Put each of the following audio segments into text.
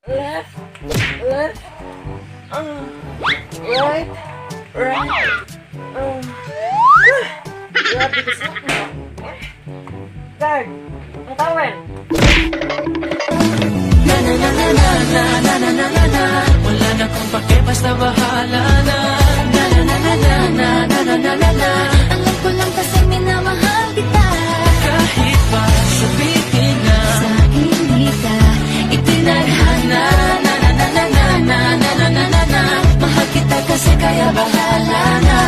left, left, right, right. Grabe kasi. Guard, ang tawel. Wala na kung pake, basta bahala na. Alam ko lang kasi minamahal kita. Kahit pa sabihin na Sa hindi ka itinadhana. Mahal kita kasi kaya bahala na.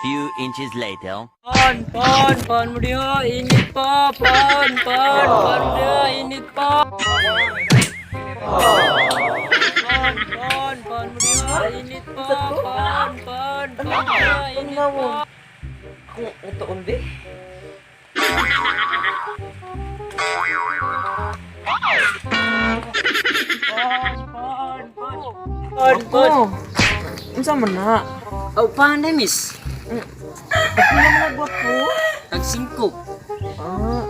Few inches later. Pon mo diha, init pa, pon mo diha, init pa. Pon mo diha, init pa, pon mo diha, init pa. Ako, ito umbi. Pon. Unsa man na? Oh, paano miss? Ako naman nagwapo. Nagsingkop. Ah,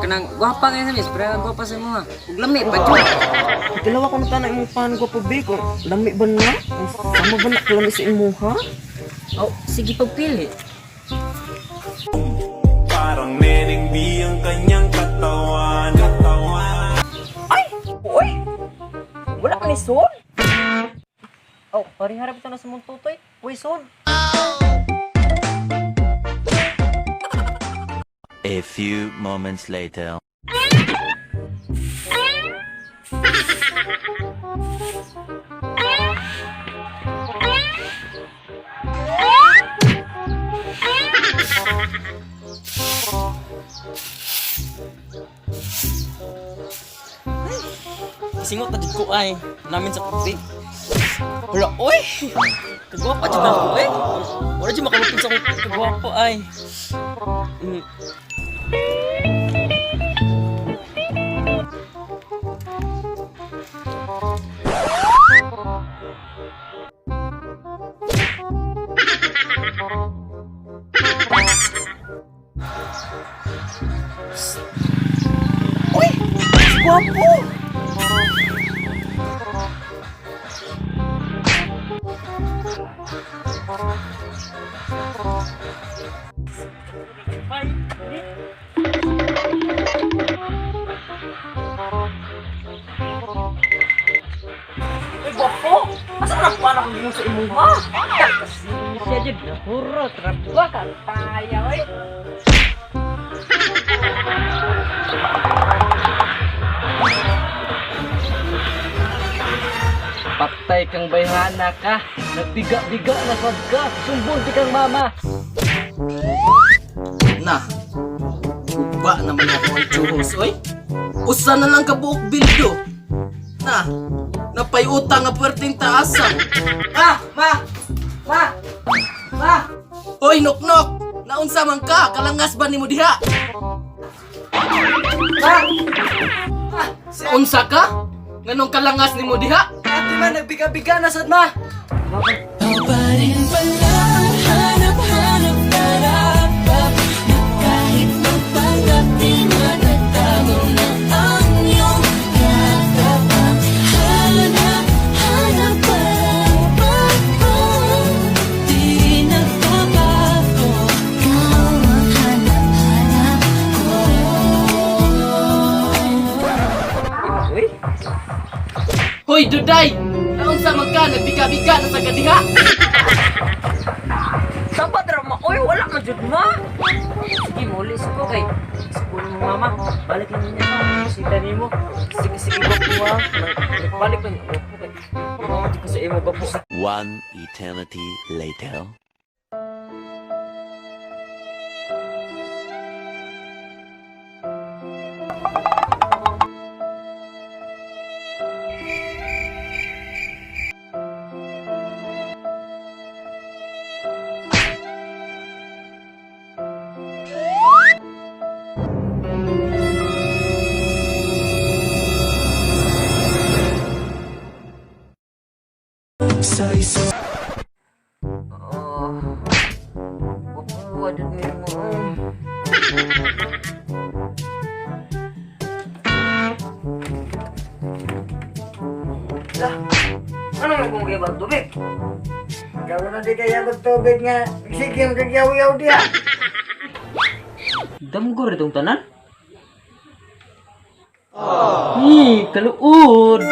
Kanang gwapa kayo sa miss, pero gwapa sa mga. Ug lami pa jud. dalawa ko na tanay mo pan gwapo be ko. Lami ba na? Sama ba na kalami sa imo ha? Oh, sige pagpili. Parang neneng di ang kanyang katawan. Ay! Uy! Wala ka ni son? Oh, pariharap ito na sa mong tutoy. Uy, son! A few moments later. Singot na dito ko ay namin sa kape. Wala, uy! Kagwapa dyan ako eh. Wala dyan makalupin sa akong kagwapa ay. Uy! Gwapo! Uy, gwapo! Asa ka nakuha na kung ginong sa imo ha? Siya jud na puro trabwa ka tayo eh. Patay kang bayhana ka. Nagbiga-biga na sad ka. Sumbong di kang mama. Na, guba naman ako ang tsuhos, oy. Usa na lang kabuok bildo. Na, napayutang nga puwerteng taasan. Ma! Hoy, nok-nok! Naunsa man ka? Kalangas ba nimo diha? Unsa ka? Nganong kalangas nimo diha? Ate man, nagbiga-biga na sad ma! pa rin pala ang hanap-hanap na dapat. Na kahit magpanggap di matatago na ang iyong katapang. Hanap pa lang ako, di nagbabago. Ikaw ang hanap-hanap ko. Uy, Hoy, Duday! Naunsa man ka? Nagbiga-biga na sa kadiha? sapa drama. Uy, wala ka jud ma. Sige, mulis ko kay. Sige mo mama. Balik lang niya ma. Sita nimo. Sige gwapo ha. Balik lang niya gwapo kay. Mama di ko sa imo gwapo. One eternity later. Sa isang Waduh, mo. Isa. Ano may kung kaya tubig? Ikaw na di kaya tubig nga. Sige, magkagyaw-yaw diya. Damgo rin itong tanan. Kaluod.